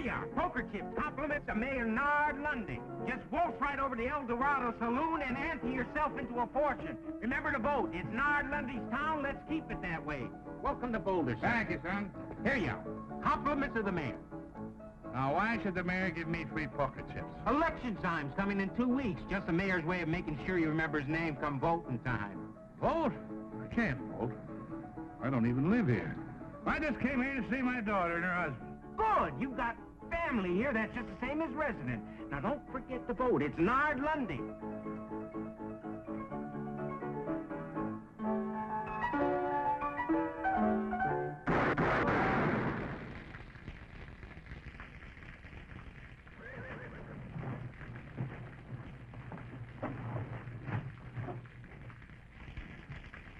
you are. Poker chips, compliments of Mayor Nard Lundy. Just waltz right over to El Dorado Saloon and ante yourself into a fortune. Remember to vote. It's Nard Lundy's town. Let's keep it that way. Welcome to Boulder, sir. Thank you, son. Here you are. Compliments of the mayor. Now, why should the mayor give me free poker chips? Election time's coming in 2 weeks. Just the mayor's way of making sure you remember his name come voting time. Vote? I can't vote. I don't even live here. I just came here to see my daughter and her husband. Good. You've got family here. That's just the same as resident. Now, don't forget to vote. It's Nard Lundy.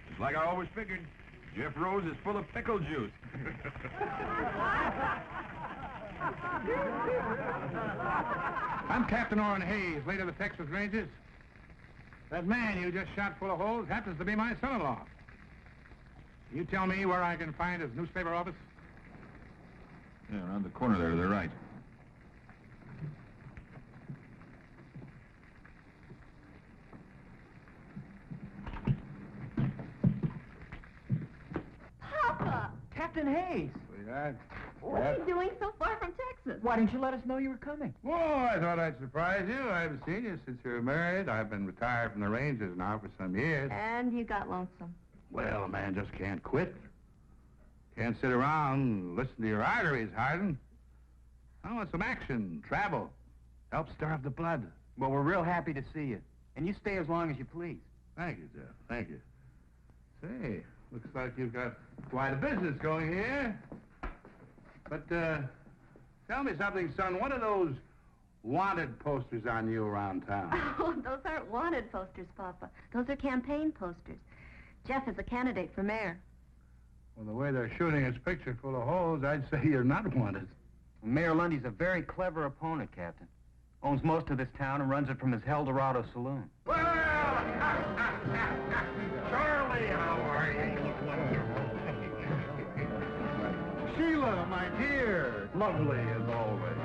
Just like I always figured, Jeff Rose is full of pickle juice. I'm Captain Orrin Hayes, leader of the Texas Rangers. That man you just shot full of holes happens to be my son-in-law. You tell me where I can find his newspaper office? Yeah, around the corner there to the right. Papa! Captain Hayes! Sweetheart. What are you doing so far from Texas? Why didn't you let us know you were coming? Oh, I thought I'd surprise you. I haven't seen you since you were married. I've been retired from the Rangers now for some years. And you got lonesome. Well, a man just can't quit. Can't sit around and listen to your arteries harden. I want some action, travel. Help starve the blood. Well, we're real happy to see you. And you stay as long as you please. Thank you, Jeff. Thank you. Say, looks like you've got quite a business going here. But, tell me something, son. What are those wanted posters on you around town? Oh, those aren't wanted posters, Papa. Those are campaign posters. Jeff is a candidate for mayor. Well, the way they're shooting his picture full of holes, I'd say you're not wanted. Mayor Lundy's a very clever opponent, Captain. Owns most of this town and runs it from his El Dorado Saloon. Well, Charlie, how are you? Sheila, my dear. Lovely as always.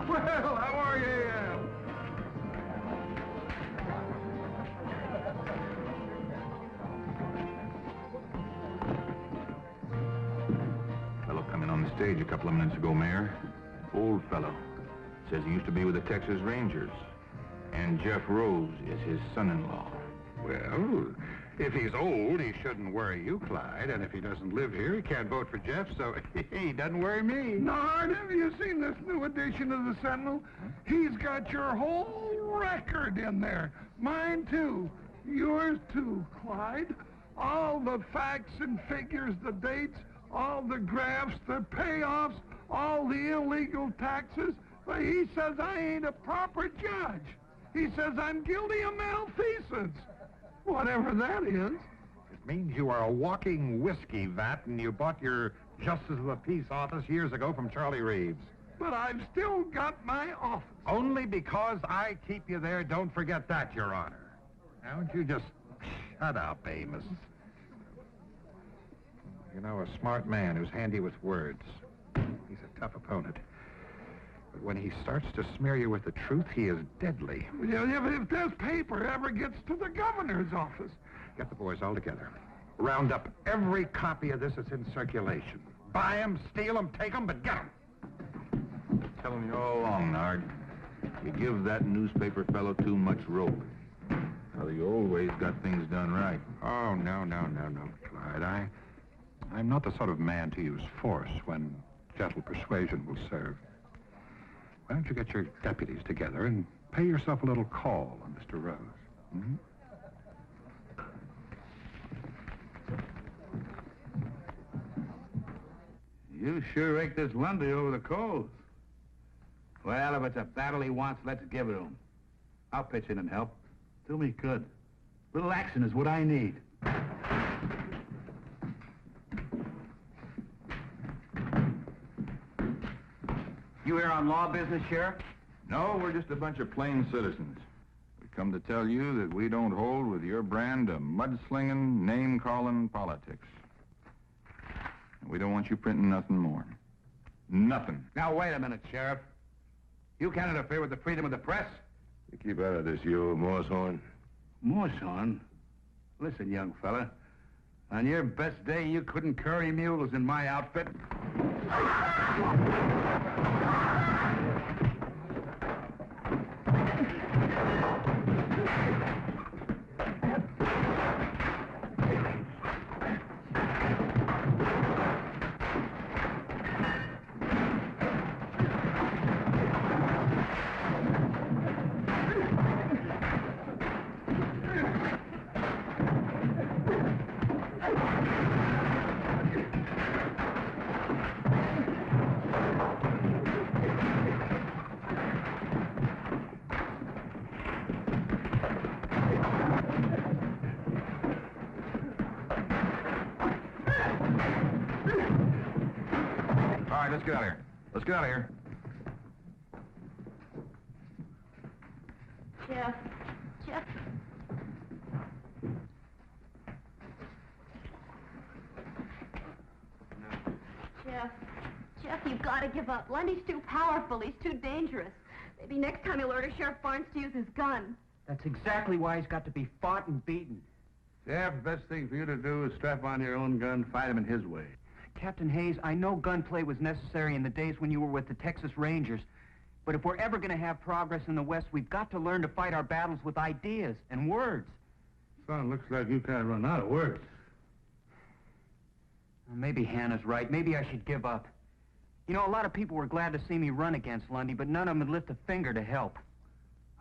Well, how are you? Fellow come in on the stage a couple of minutes ago, Mayor. Old fellow. Says he used to be with the Texas Rangers. And Jeff Rose is his son-in-law. Well, if he's old, he shouldn't worry you, Clyde. And if he doesn't live here, he can't vote for Jeff, so he doesn't worry me. Nard, have you seen this new edition of the Sentinel? He's got your whole record in there. Mine, too. Yours, too, Clyde. All the facts and figures, the dates, all the graphs, the payoffs, all the illegal taxes. But he says I ain't a proper judge. He says I'm guilty of malfeasance. Whatever that is. It means you are a walking whiskey vat, and you bought your Justice of the Peace office years ago from Charlie Reeves. But I've still got my office. Only because I keep you there, don't forget that, Your Honor. Now, don't you just shut up, Amos. You know, a smart man who's handy with words. He's a tough opponent. But when he starts to smear you with the truth, he is deadly. Yeah, but if this paper ever gets to the governor's office... Get the boys all together. Round up every copy of this that's in circulation. Buy them, steal them, take them, but get them. Telling you all along, Nard. You give that newspaper fellow too much rope. Now, you always got things done right. Oh, no, Clyde. I'm not the sort of man to use force when gentle persuasion will serve. Why don't you get your deputies together and pay yourself a little call on Mr. Rose? Hmm? You sure raked this Lundy over the coals. Well, if it's a battle he wants, let's give it to him. I'll pitch in and help. Do me good. Little action is what I need. You here on law business, Sheriff? No, we're just a bunch of plain citizens. We come to tell you that we don't hold with your brand of mudslinging, name-calling politics. And we don't want you printing nothing more. Nothing. Now, wait a minute, Sheriff. You can't interfere with the freedom of the press. You keep out of this, you Moosehorn. Moosehorn? Listen, young fella. On your best day, you couldn't curry mules in my outfit. All right, let's get out of here. Let's get out of here. Jeff. Jeff, you've got to give up. Lundy's too powerful. He's too dangerous. Maybe next time he'll order Sheriff Barnes to use his gun. That's exactly why he's got to be fought and beaten. Sheriff, the best thing for you to do is strap on your own gun, fight him in his way. Captain Hayes, I know gunplay was necessary in the days when you were with the Texas Rangers. But if we're ever going to have progress in the West, we've got to learn to fight our battles with ideas and words. Son, looks like you kind of run out of words. Well, maybe Hannah's right. Maybe I should give up. You know, a lot of people were glad to see me run against Lundy, but none of them would lift a finger to help.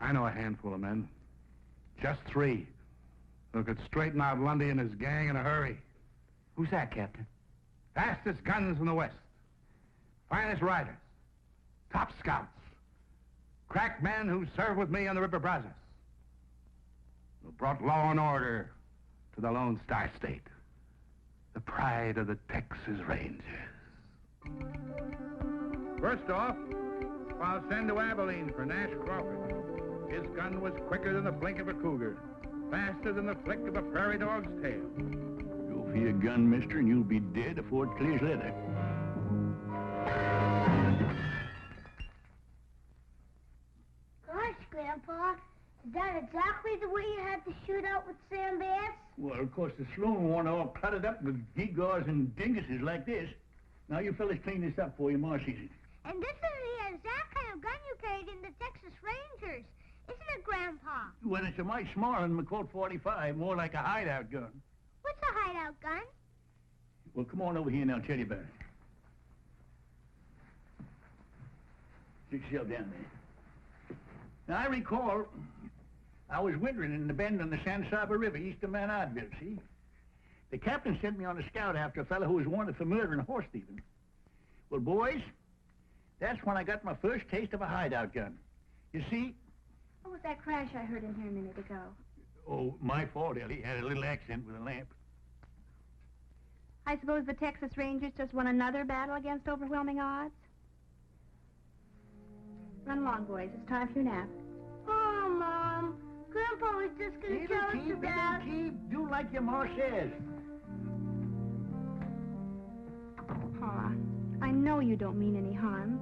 I know a handful of men. Just 3. Who could straighten out Lundy and his gang in a hurry. Who's that, Captain? Fastest guns in the West. Finest riders. Top scouts. Crack men who served with me on the River Brazos. Who brought law and order to the Lone Star State. The pride of the Texas Rangers. First off, I'll send to Abilene for Nash Crawford. His gun was quicker than the blink of a cougar. Faster than the flick of a prairie dog's tail. Go for your gun, mister, and you'll be dead before it clears leather. Gosh, Grandpa, is that exactly the way you had to shoot out with Sam Bass? Well, of course, the saloon wasn't all cluttered up with gewgaws and dinguses like this. Now, you fellas clean this up for you, Ma sees it. And this is the exact kind of gun you carried in the Texas Rangers, isn't it, Grandpa? Well, it's a mite smaller than the Colt 45, more like a hideout gun. What's a hideout gun? Well, come on over here and I'll tell you about it. Stick yourself down there. Now, I recall I was wintering in the bend on the San Saba River east of Mount Oddville, see? The captain sent me on a scout after a fellow who was wanted for murder and horse thieving. Well, boys, that's when I got my first taste of a hideout gun. You see... What was that crash I heard in here a minute ago? Oh, my fault, Ellie. Had a little accident with a lamp. I suppose the Texas Rangers just won another battle against overwhelming odds? Run along, boys. It's time for your nap. Oh, Mom. Grandpa was just going to tell us about... Keep. Do like your ma says. Pa, I know you don't mean any harm,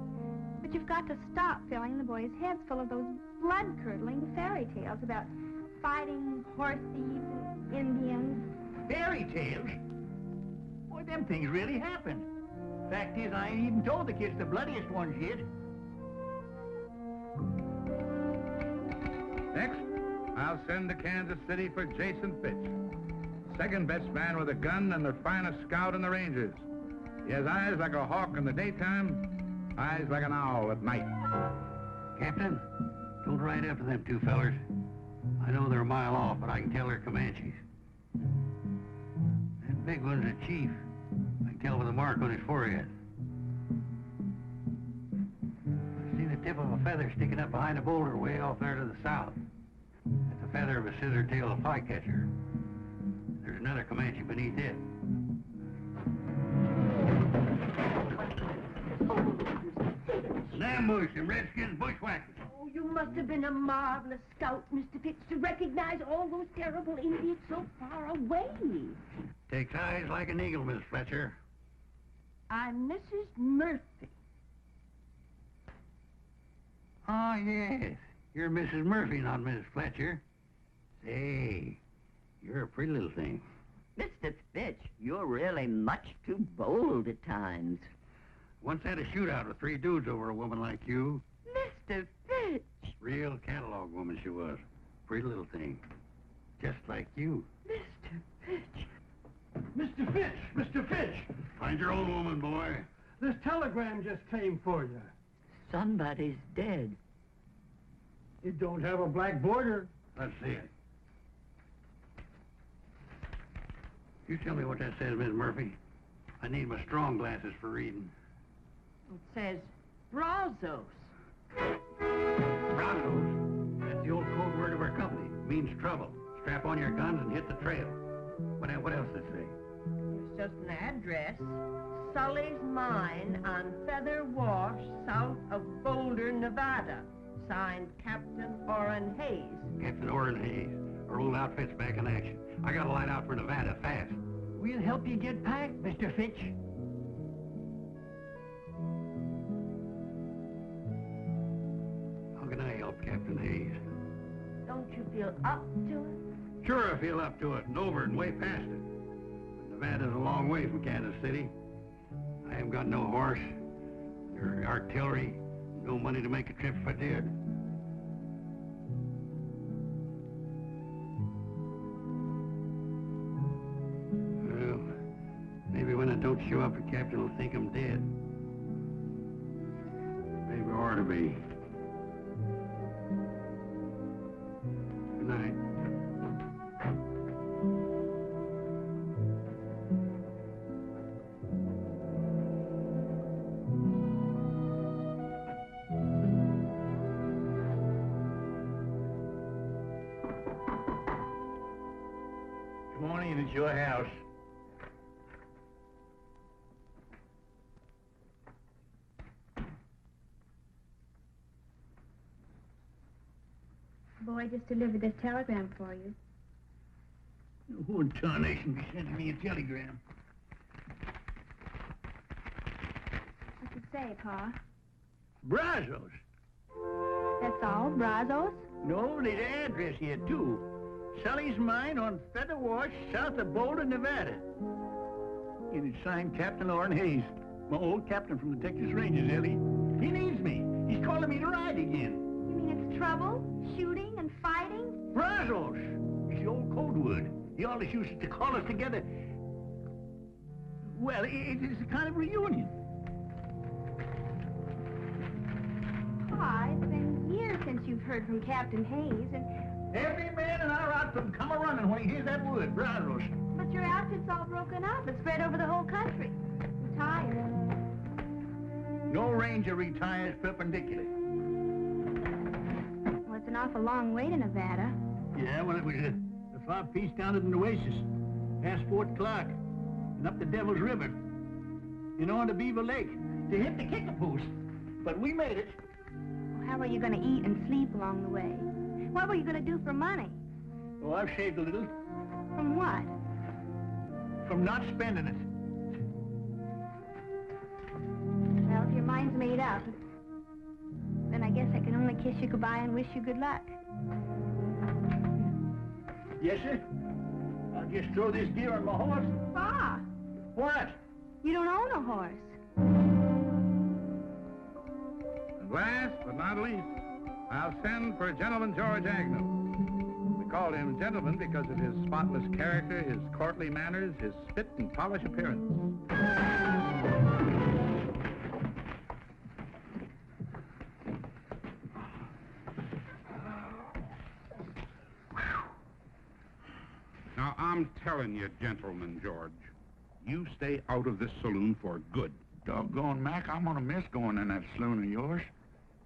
but you've got to stop filling the boys' heads full of those blood-curdling fairy tales about fighting, horse thieves, and Indians. Fairy tales? Boy, them things really happened. Fact is, I ain't even told the kids the bloodiest ones yet. Next, I'll send to Kansas City for Jason Fitch. Second best man with a gun and the finest scout in the Rangers. He has eyes like a hawk in the daytime, eyes like an owl at night. Captain, don't ride after them 2 fellers. I know they're a mile off, but I can tell they're Comanches. That big one's a chief. I can tell by the mark on his forehead. I see the tip of a feather sticking up behind a boulder way off there to the south. That's the feather of a scissor-tailed flycatcher. There's another Comanche beneath it. An ambush, and Redskins bushwhackers. Oh, you must have been a marvelous scout, Mr. Fitz, to recognize all those terrible Indians so far away. Takes eyes like an eagle, Miss Fletcher. I'm Mrs. Murphy. Oh, yes. You're Mrs. Murphy, not Miss Fletcher. Say, you're a pretty little thing. Mr. Fitch, you're really much too bold at times. Once had a shootout with 3 dudes over a woman like you. Mr. Fitch! Real catalog woman she was. Pretty little thing. Just like you. Mr. Fitch! Mr. Fitch! Mr. Fitch! Find your own woman, boy. This telegram just came for you. Somebody's dead. It don't have a black border. Let's see it. You tell me what that says, Miss Murphy. I need my strong glasses for reading. It says Brazos. Brazos? That's the old code word of our company. It means trouble. Strap on your guns and hit the trail. What else does it say? It's just an address. Sully's Mine on Feather Wash, south of Boulder, Nevada. Signed Captain Orrin Hayes. Captain Orrin Hayes. Our old outfit's back in action. I gotta line out for Nevada fast. We'll help you get packed, Mr. Fitch. How can I help Captain Hayes? Don't you feel up to it? Sure I feel up to it, and over and way past it. But Nevada's a long way from Kansas City. I haven't got no horse, or artillery, no money to make a trip if I did. Well, maybe when I don't show up, the captain will think I'm dead. Maybe I ought to be. Good night. Good morning, it's your house. Boy just delivered this telegram for you. Who in tarnation be sending me a telegram? What's it say, Pa? Brazos. That's all? Brazos? No, there's an address here, too. Sully's Mine on Feather Wash, south of Boulder, Nevada. And it's signed Captain Orrin Hayes, my old captain from the Texas Rangers, Ellie. He needs me. He's calling me to ride again. You mean it's trouble? Shooting and fighting? Brazos. It's the old code word. He always used to call us together. Well, it's a kind of reunion. Pa, it's been years since you've heard from Captain Hayes, and... Every man in our outfit come a-running when he hears that word, Brazos. But your outfit's all broken up. It's spread over the whole country. Retired. No ranger retires perpendicular. Well, it's an awful long way to Nevada. Yeah, well, it was a far piece down to the Nueces, past Fort Clark, and up the Devil's River, and on to Beaver Lake, to hit the Kickapoo. But we made it. Well, how are you going to eat and sleep along the way? What were you going to do for money? Oh, I've saved a little. From what? From not spending it. Well, if your mind's made up, then I guess I can only kiss you goodbye and wish you good luck. Yes, sir? I'll just throw this gear on my horse. Pa! What? You don't own a horse. And last but not least, I'll send for Gentleman George Agnew. We called him gentleman because of his spotless character, his courtly manners, his spit and polished appearance. Now, I'm telling you, Gentleman George, you stay out of this saloon for good. Doggone, Mac, I'm gonna miss going in that saloon of yours.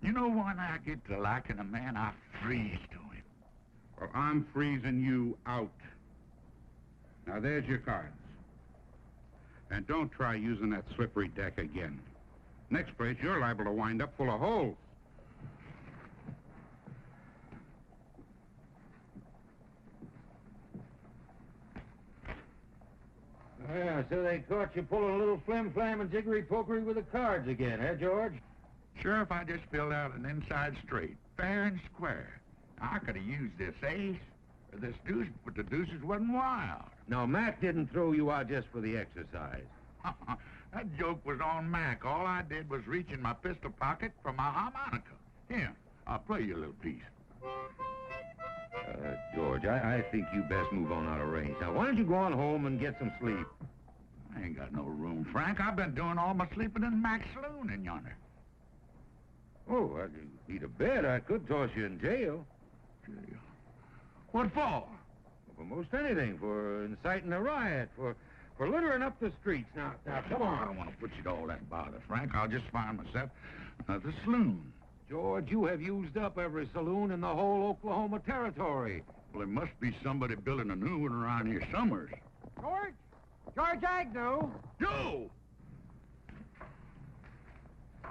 You know, when I get to liking a man, I freeze to him. Well, I'm freezing you out. Now, there's your cards. And don't try using that slippery deck again. Next place, you're liable to wind up full of holes. Yeah, so they caught you pulling a little flim-flam and jiggery-pokery with the cards again, eh, George? Sheriff, I just filled out an inside straight, fair and square. I could have used this ace or this deuce, but the deuces wasn't wild. No, Mac didn't throw you out just for the exercise. That joke was on Mac. All I did was reach in my pistol pocket for my harmonica. Here, I'll play you a little piece. George, I think you best move on out of range. Now, why don't you go on home and get some sleep? I ain't got no room, Frank. I've been doing all my sleeping in Mac's saloon in yonder. Oh, I need a bed. I could toss you in jail. Jail? What for? Well, for most anything. For inciting a riot. For littering up the streets. Now, come on. I don't want to put you to all that bother, Frank. I'll just find myself another saloon. George, you have used up every saloon in the whole Oklahoma territory. Well, there must be somebody building a new one around here somewhere. George? George Agnew? Joe!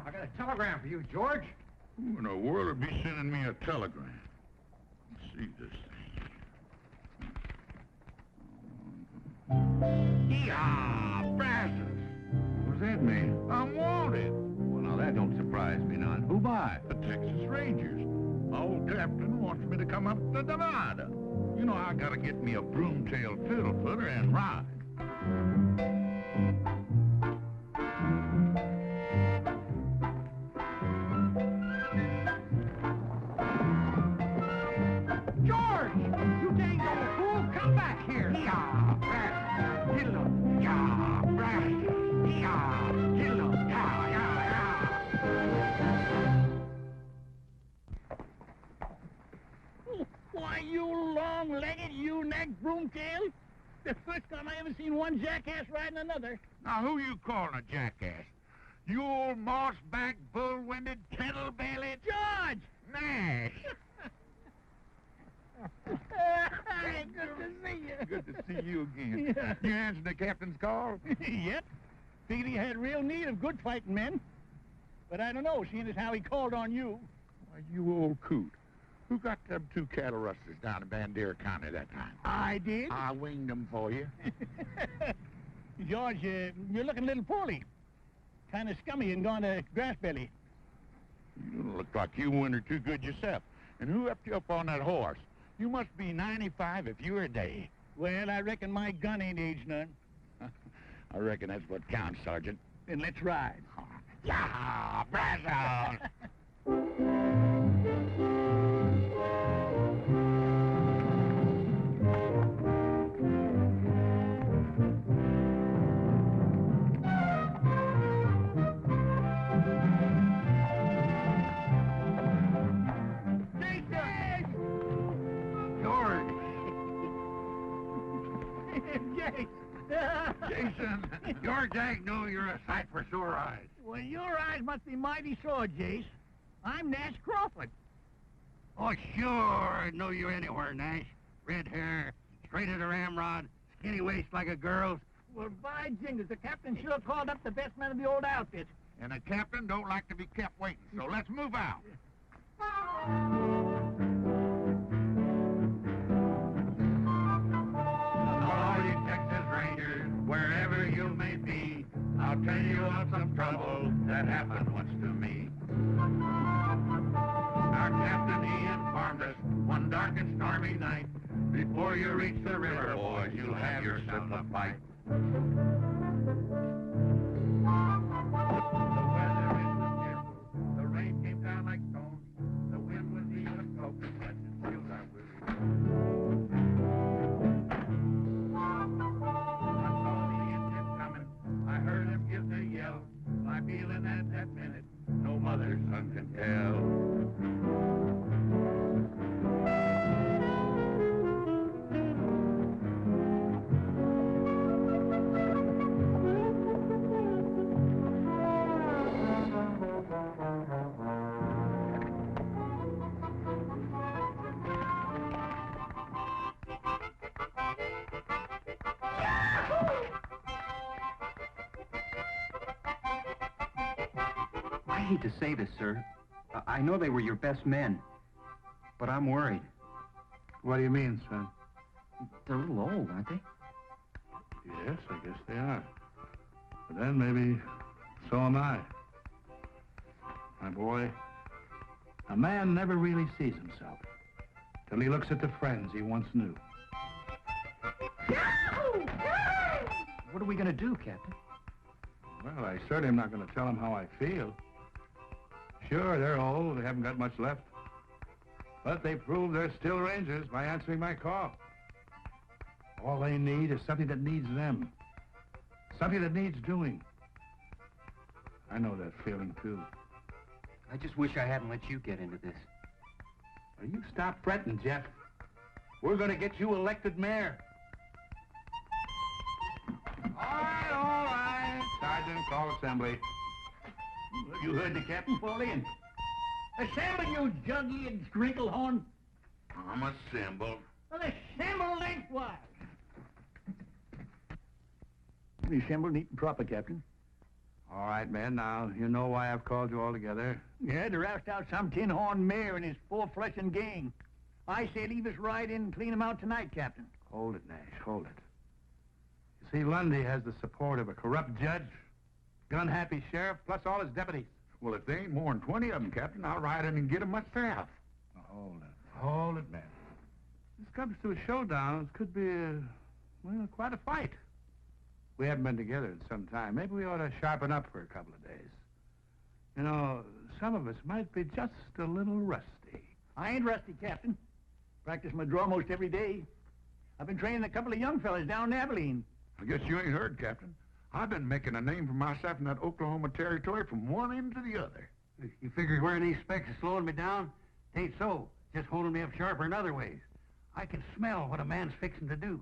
I got a telegram for you, George. Who in the world would be sending me a telegram? Let's see this thing. Yee-haw! Brasses! What does that mean? I'm wanted. Well, now, that don't surprise me none. Who by? The Texas Rangers. My old captain wants me to come up to Nevada. You know, I gotta get me a broom-tailed fiddle footer and ride. George! You dang old fool! Come back here! Yeah, Brasses. Hello. Yeah, Brasses. Yeah, hello. Yeah, Why, you long-legged, you-necked broomtail? The first time I ever seen one jackass riding another. Now, who you calling a jackass? You old moss-backed, bull-winded, kettle-bellied... George! Nash! Hey, good to see you. Good to see you again. Yeah. You answered the captain's call? Yep. Figured he had real need of good fighting men. But I don't know, seeing as how he called on you. Why, you old coot. Who got them two cattle rustlers down in Bandera County that time? I did. I winged them for you. George, you're looking a little poorly. Kind of scummy and gone to grass belly. You don't look like you wintered too good yourself. And who upped you up on that horse? You must be 95 if you're a day. Well, I reckon my gun ain't aged none. I reckon that's what counts, Sergeant. Then let's ride. Yeah, Brazos! Jason, George Agnew, you're a sight for sore eyes. Well, your eyes must be mighty sore, Jace. I'm Nash Crawford. Oh, sure. I know you anywhere, Nash. Red hair, straight as a ramrod, skinny waist like a girl's. Well, by jingles, the captain sure called up the best man of the old outfit. And the captain don't like to be kept waiting, so let's move out. All you Texas Rangers, wherever you may be, I'll tell you of some trouble that happened once to me. Our captain, he informed us one dark and stormy night, before you reach the river, boys, you'll have yourself a fight. The weather is fearful. The rain came down like stones. The wind was even soaking wet and chilled our weary. I saw the Indian coming. I heard him give the yell. My feeling at that minute, no mother's son can tell. I hate to say this, sir. I know they were your best men, but I'm worried. What do you mean, son? They're a little old, aren't they? Yes, I guess they are. But then maybe so am I. My boy, a man never really sees himself till he looks at the friends he once knew. What are we going to do, Captain? Well, I certainly am not going to tell them how I feel. Sure, they're old. They haven't got much left. But they prove they're still Rangers by answering my call. All they need is something that needs them. Something that needs doing. I know that feeling, too. I just wish I hadn't let you get into this. Well, you stop fretting, Jeff. We're going to get you elected mayor. All right. Sergeant, call assembly. You heard the captain fall in. Assemble, you jug-eared sprinkle-horn. I'm assembled. Well, assemble lengthwise. Assemble neat and proper, Captain. All right, men. Now, you know why I've called you all together. Yeah, to roust out some tin-horn mayor and his full-fleshing gang. I say leave us right in and clean him out tonight, Captain. Hold it, Nash. Hold it. You see, Lundy has the support of a corrupt judge, gun-happy sheriff, plus all his deputies. Well, if there ain't more than 20 of them, Captain, I'll ride in and get them myself. Now, hold it. Hold it, man. This comes to a showdown. It could be, well, quite a fight. We haven't been together in some time. Maybe we ought to sharpen up for a couple of days. You know, some of us might be just a little rusty. I ain't rusty, Captain. Practice my draw most every day. I've been training a couple of young fellas down in Abilene. I guess you ain't heard, Captain. I've been making a name for myself in that Oklahoma territory from one end to the other. You figure wearing these specs is slowing me down? It ain't so. Just holding me up sharper in other ways. I can smell what a man's fixing to do.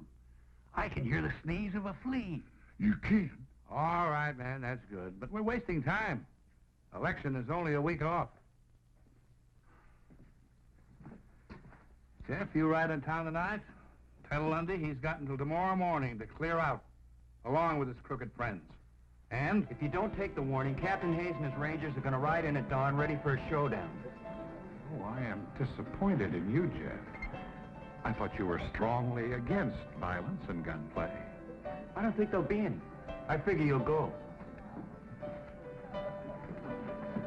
I can hear the sneeze of a flea. You can? All right, man, that's good. But we're wasting time. Election is only a week off. Jeff, you ride in town tonight? Tell Lundy he's got until tomorrow morning to clear out, along with his crooked friends. And If you don't take the warning, Captain Hayes and his Rangers are going to ride in at dawn ready for a showdown. Oh, I am disappointed in you, Jeff. I thought you were strongly against violence and gunplay. I don't think there'll be any. I figure you'll go.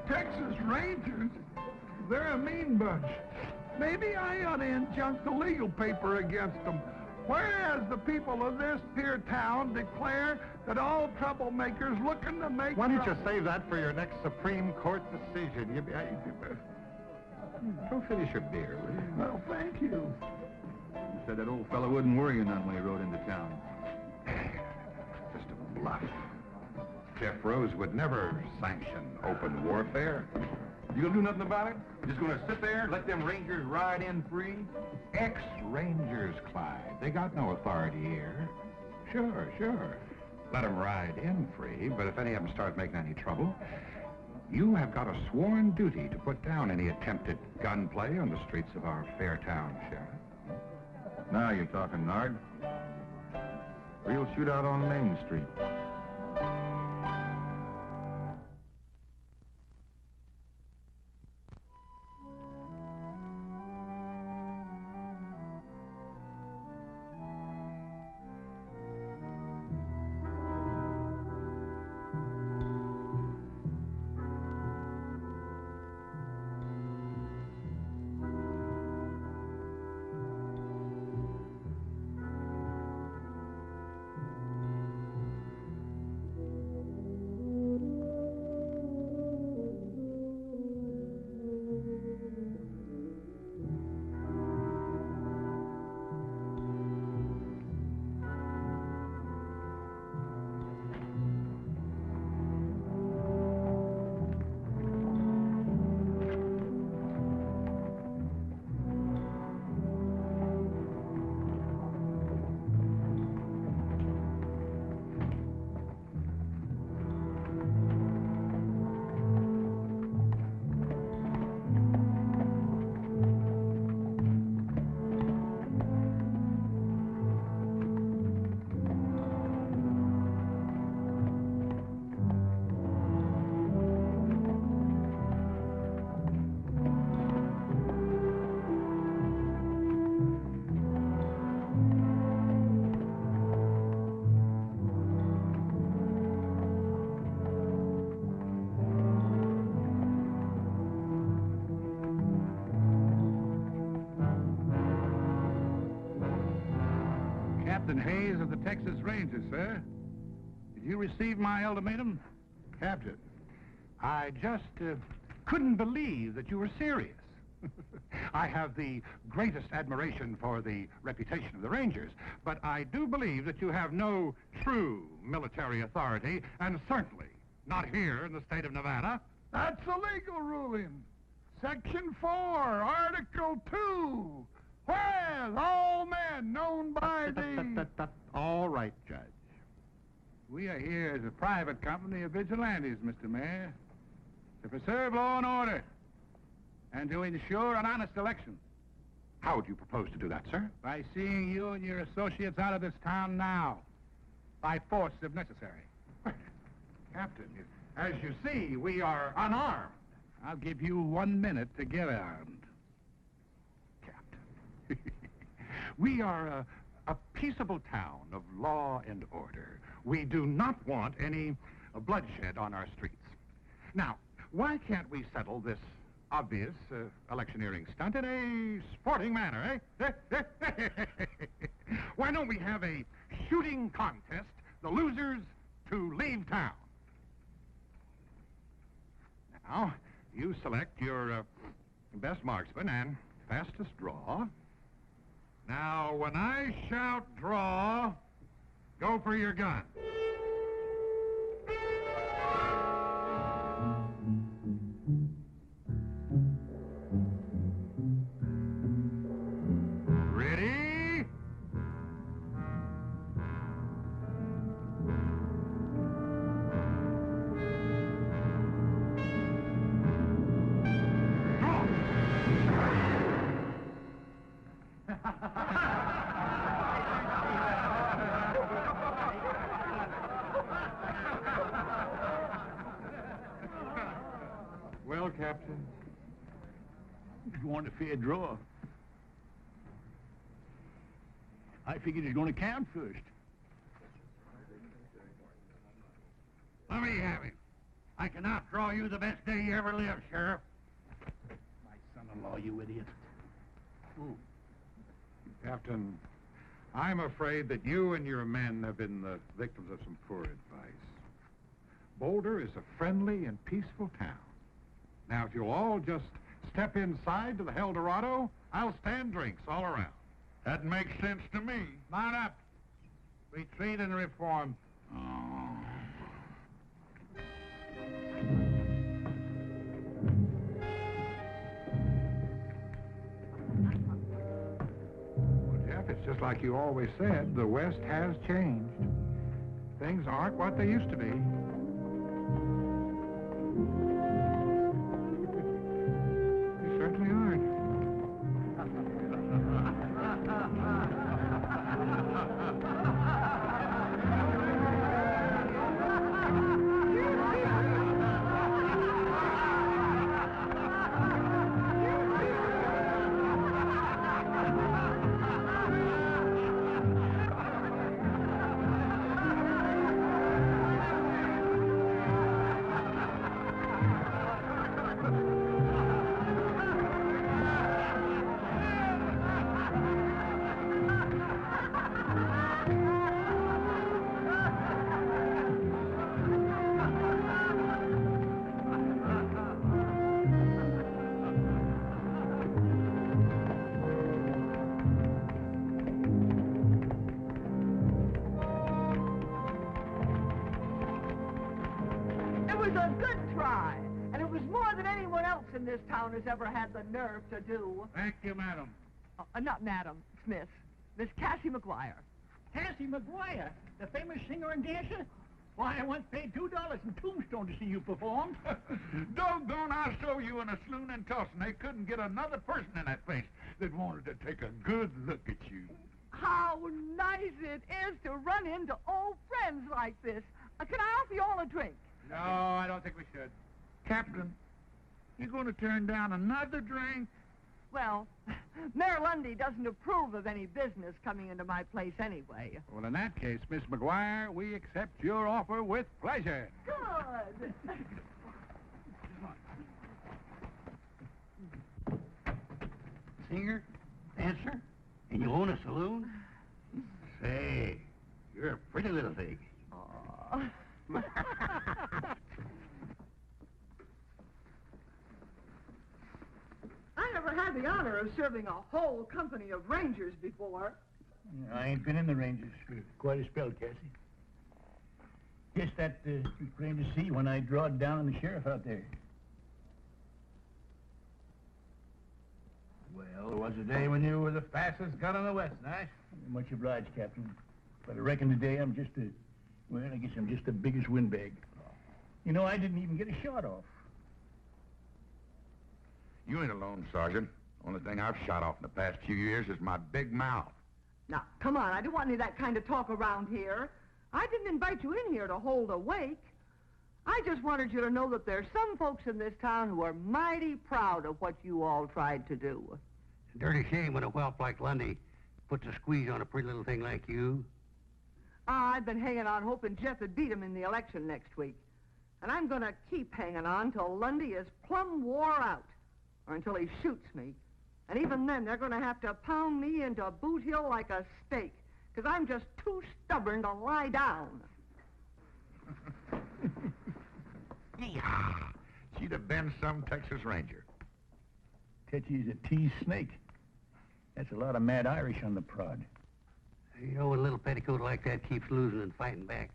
Texas Rangers? They're a mean bunch. Maybe I ought to injunct the legal paper against them. Whereas the people of this here town declare that all troublemakers looking to make... Why don't you save that for your next Supreme Court decision? Go finish your beer, will you? Well, thank you. You said that old fellow wouldn't worry you none when he rode into town. Just a bluff. Jeff Rose would never sanction open warfare. You gonna do nothing about it? Just gonna sit there, let them Rangers ride in free? Ex-Rangers, Clyde. They got no authority here. Sure. Let them ride in free, but if any of them start making any trouble, you have got a sworn duty to put down any attempted gunplay on the streets of our fair town, Sheriff. Now you're talking, Nard. Real shootout on Main Street. Captain Hayes of the Texas Rangers, sir. Did you receive my ultimatum? Captain, I just couldn't believe that you were serious. I have the greatest admiration for the reputation of the Rangers, but I do believe that you have no true military authority, and certainly not here in the state of Nevada. That's a legal ruling. Section 4, Article 2. Whereas all men known by the... All right, Judge. We are here as a private company of vigilantes, Mr. Mayor, to preserve law and order and to ensure an honest election. How would you propose to do that, sir? By seeing you and your associates out of this town now, by force if necessary. Captain, As you see, we are unarmed. I'll give you 1 minute to get armed. Captain. We are a peaceable town of law and order. We do not want any bloodshed on our streets. Now, why can't we settle this obvious electioneering stunt in a sporting manner, eh? Why don't we have a shooting contest, the losers to leave town? Now, you select your best marksman and fastest draw. Now, when I shout draw, go for your gun. Ready? Well, Captain, You want a fair draw? I figured it's going to count first. let me have him. I can outdraw you the best day you ever lived, Sheriff. My son-in-law, you idiot. Ooh. Captain, I'm afraid that you and your men have been the victims of some poor advice. Boulder is a friendly and peaceful town. Now, if you'll all just step inside to the Eldorado, I'll stand drinks all around. That makes sense to me. Line up. Retreat and reform. Well, Jeff, it's just like you always said. The West has changed. Things aren't what they used to be. You certainly aren't. In this town has ever had the nerve to do. Thank you, madam. Not Madam Smith. Miss Cassie McGuire. Cassie McGuire, the famous singer and dancer? Why, I once paid $2 in Tombstone to see you perform. Doggone, I saw you in a saloon in Tulsa, and they couldn't get another person in that place that wanted to take a good look at you. How nice it is to run into old friends like this. Can I offer you all a drink? No, I don't think we should. Captain, you going to turn down another drink? Well, Mayor Lundy doesn't approve of any business coming into my place anyway. Well, in that case, Miss McGuire, we accept your offer with pleasure. Good. Singer, dancer, and you own a saloon? Say, had the honor of serving a whole company of Rangers before. I ain't been in the Rangers for quite a spell, Cassie. Guess that was plain to see when I drawed down on the sheriff out there. Well, there was a day when you were the fastest gun in the West, Nash. Much obliged, Captain. But I reckon today I'm just well, I guess I'm just the biggest windbag. You know, I didn't even get a shot off. You ain't alone, Sergeant. Only thing I've shot off in the past few years is my big mouth. Now, come on, I don't want any of that kind of talk around here. I didn't invite you in here to hold a wake. I just wanted you to know that there's some folks in this town who are mighty proud of what you all tried to do. It's a dirty shame when a whelp like Lundy puts a squeeze on a pretty little thing like you. I've been hanging on hoping Jeff would beat him in the election next week. And I'm going to keep hanging on till Lundy is plumb wore out, or until he shoots me. And even then, they're going to have to pound me into Boot Hill like a steak, because I'm just too stubborn to lie down. She'd have been some Texas Ranger. Tetchy's a teased snake. That's a lot of mad Irish on the prod. You know, when a little petticoat like that keeps losing and fighting back,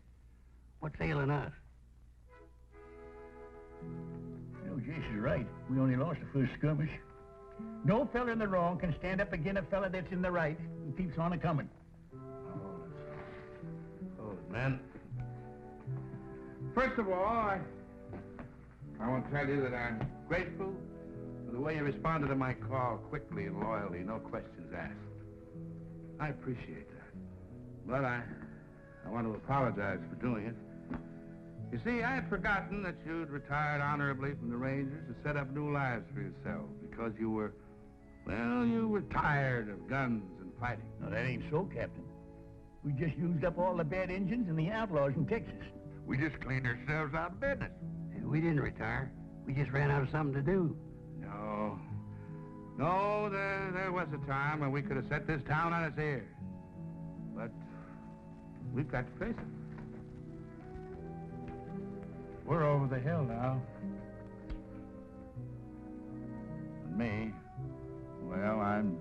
what's ailing us? You know, Jason's right. We only lost the first skirmish. No fella in the wrong can stand up against a fella that's in the right and keeps on a-coming. Oh, man. First of all, I want to tell you that I'm grateful for the way you responded to my call quickly and loyally, no questions asked. I appreciate that. But I want to apologize for doing it. You see, I had forgotten that you'd retired honorably from the Rangers to set up new lives for yourself because you were tired of guns and fighting. No, that ain't so, Captain. We just used up all the bad engines and the outlaws in Texas. We just cleaned ourselves out of business. We didn't retire. We just ran out of something to do. No, there was a time when we could have set this town on its ear. But we've got to face it. We're over the hill now. And me, well, I'm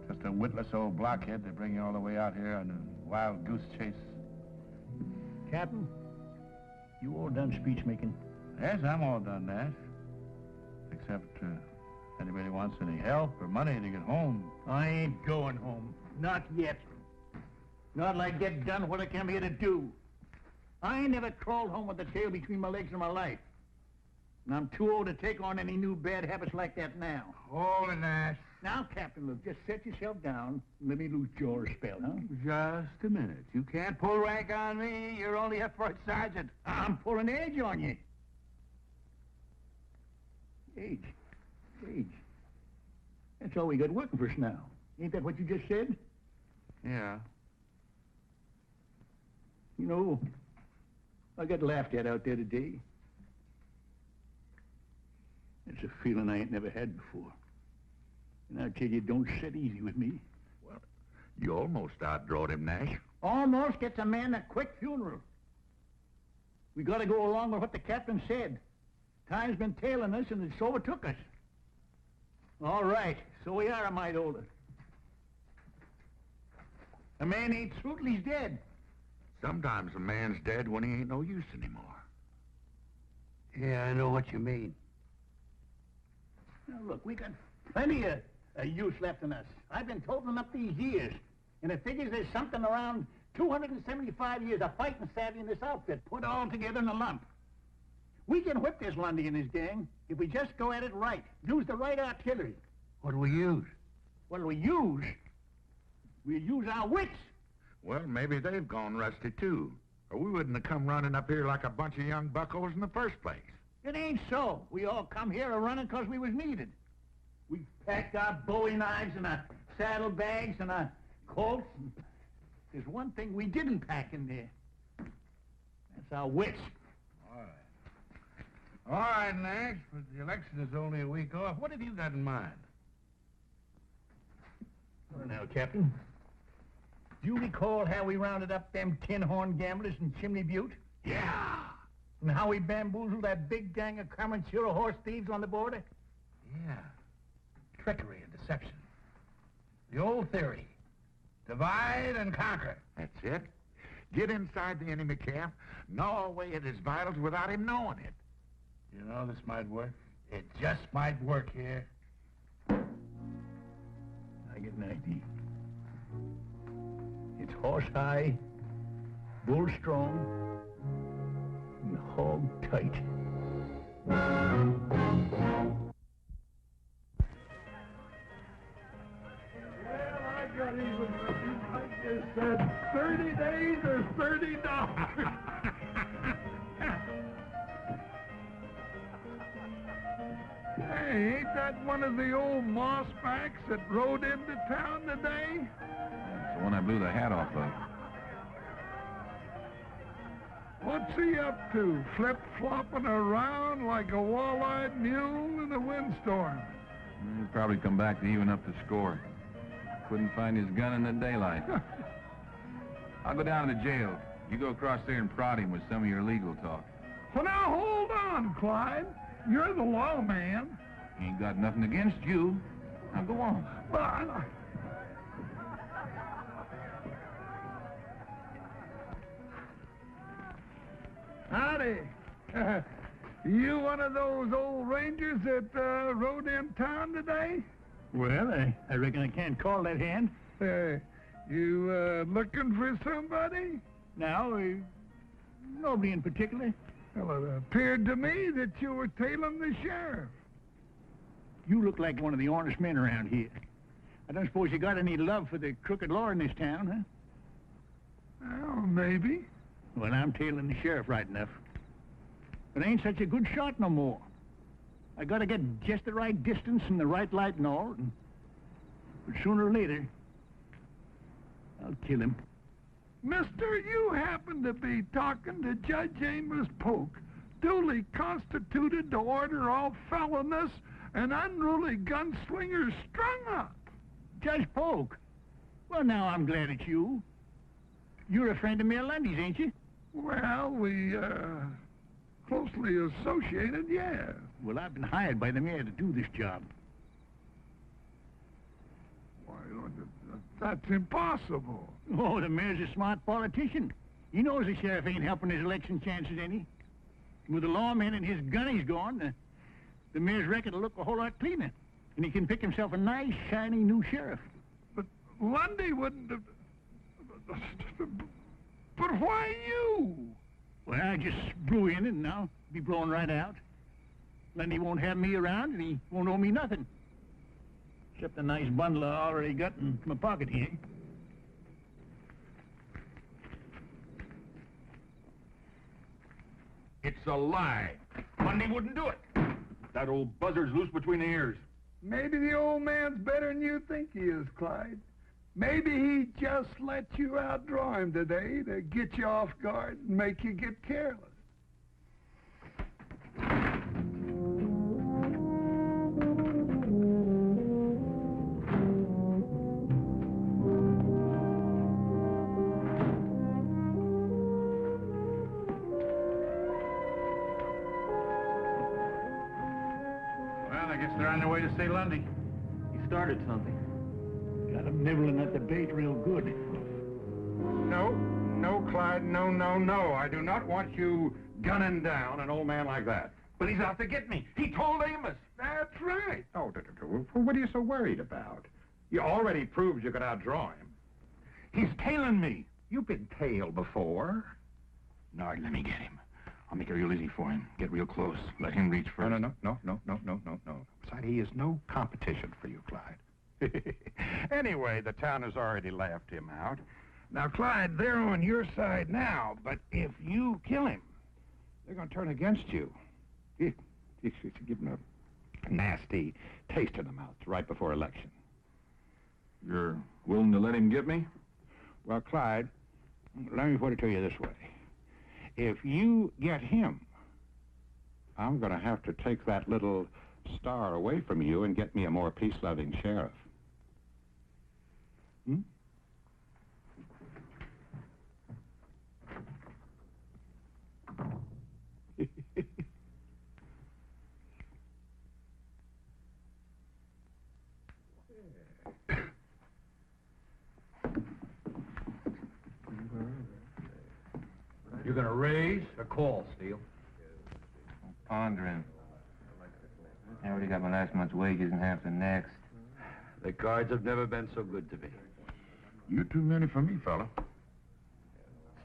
just a witless old blockhead to bring you all the way out here on a wild goose chase. Captain, you all done speech making? Yes, I'm all done, Nash. Except anybody wants any help or money to get home. I ain't going home. Not yet. Not till I get done what I came here to do. I ain't never crawled home with the tail between my legs in my life. And I'm too old to take on any new bad habits like that now. Hold it, Nash. Now, Captain, look, just set yourself down and let me lose jaw a spell, huh? Just a minute. You can't pull rank on me. You're only a first sergeant. I'm pulling edge on you. Age. That's all we got working for us now. Ain't that what you just said? Yeah. You know, I got laughed at out there today. It's a feeling I ain't never had before. And I tell you, it don't sit easy with me. Well, you almost outdrawed him, Nash. Almost gets a man a quick funeral. We got to go along with what the captain said. Time's been tailing us, and it's overtook us. All right, so we are a mite older. A man ain't through till he's dead. Sometimes a man's dead when he ain't no use anymore. Yeah, I know what you mean. Now, look, we got plenty of use left in us. I've been totaling up these years, and it figures there's something around 275 years of fighting savvy in this outfit, put all together in a lump. We can whip this Lundy and his gang if we just go at it right, use the right artillery. What do we use? What do we use? We use our wits. Well, maybe they've gone rusty, too. Or we wouldn't have come running up here like a bunch of young buckos in the first place. It ain't so. We all come here a-running because we was needed. We packed our bowie knives and our saddlebags and our Colts. There's one thing we didn't pack in there. That's our wits. All right, Nash, but the election is only a week off. What have you got in mind? Well, now, Captain, do you recall how we rounded up them tinhorn gamblers in Chimney Butte? Yeah. And how we bamboozled that big gang of Comanchero horse thieves on the border? Yeah. trickery and deception. The old theory, divide and conquer. That's it. Get inside the enemy camp, gnaw away at his vitals without him knowing it. You know, this might work. It just might work here. I get an idea. It's horse high, bull strong, and hog tight. Got even with you. I just said 30 days or $30. Hey, ain't that one of the old mossbacks that rode into town today? That's the one I blew the hat off of. What's he up to? Flip-flopping around like a wall-eyed mule in a windstorm. He'll probably come back to even up the score. Couldn't find his gun in the daylight. I'll go down to the jail. You go across there and prod him with some of your legal talk. Well, now, hold on, Clyde. You're the lawman. Ain't got nothing against you. Now go on. But... Howdy. You one of those old rangers that rode in town today? Well, I reckon I can't call that hand. You looking for somebody? No, nobody in particular. Well, it appeared to me that you were tailing the sheriff. You look like one of the honest men around here. I don't suppose you got any love for the crooked law in this town, huh? Well, maybe. Well, I'm tailing the sheriff right enough. But I ain't such a good shot no more. I gotta get just the right distance and the right light and all. But sooner or later, I'll kill him. Mister, you happen to be talking to Judge Amos Polk, duly constituted to order all felonious and unruly gunslingers strung up. Judge Polk? Well, now I'm glad it's you. You're a friend of Mayor Lundy's, ain't you? Well, we, closely associated, yeah. Well, I've been hired by the mayor to do this job. Why, that's impossible. Oh, the mayor's a smart politician. He knows the sheriff ain't helping his election chances any. With the lawman and his gunnies gone, the mayor's record will look a whole lot cleaner. And he can pick himself a nice, shiny new sheriff. But Lundy wouldn't have... But why you? Well, I just blew in and now be blowing right out. Lundy won't have me around and he won't owe me nothing. Except a nice bundle I already got in my pocket here. It's a lie. Lundy wouldn't do it. That old buzzard's loose between the ears. Maybe the old man's better than you think he is, Clyde. Maybe he just let you outdraw him today to get you off guard and make you get careless. Well, I guess they're on their way to see Lundy. He started something. Got him nibbling at the bait real good. No, Clyde, no. I do not want you gunning down an old man like that. But he's out to get me. He told Amos. That's right. Oh, what are you so worried about? You already proved you could outdraw him. He's tailing me. You've been tailed before. Nard, let me get him. I'll make it real easy for him. Get real close. Let him reach first. No. Besides, he is no competition for you, Clyde. Anyway, the town has already laughed him out. Now, Clyde, they're on your side now, but if you kill him, they're going to turn against you. You give him a nasty taste in the mouth right before election. You're willing to let him get me? Well, Clyde, let me put it to you this way. If you get him, I'm going to have to take that little star away from you and get me a more peace-loving sheriff. Hmm? You gonna raise or call, Steele? I'm pondering. I already got my last month's wages and half the next. The cards have never been so good to me. You too many for me, fella.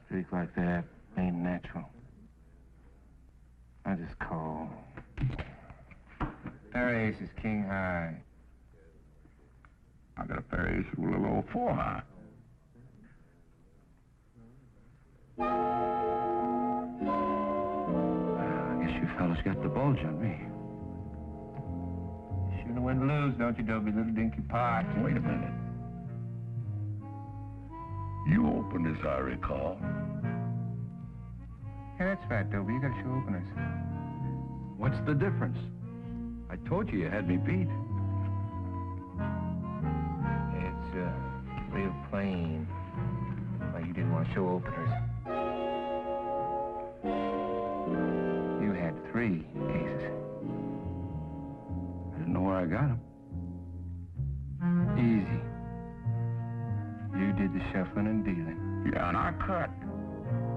Streak like that ain't natural. I just call. Pair of aces, king high. I got a pair of aces with a little old 4 high. I guess you fellas got the bulge on me. You shouldn't have went lose, don't you, Dobie, little dinky pot? Wait a minute. You opened this, I recall. Yeah, that's right, Dobie. You got to show openers. What's the difference? I told you had me beat. It's real plain. Why you didn't want to show openers. You had 3 aces. I didn't know where I got them. Easy. You did the shuffling and dealing. Yeah, and I cut.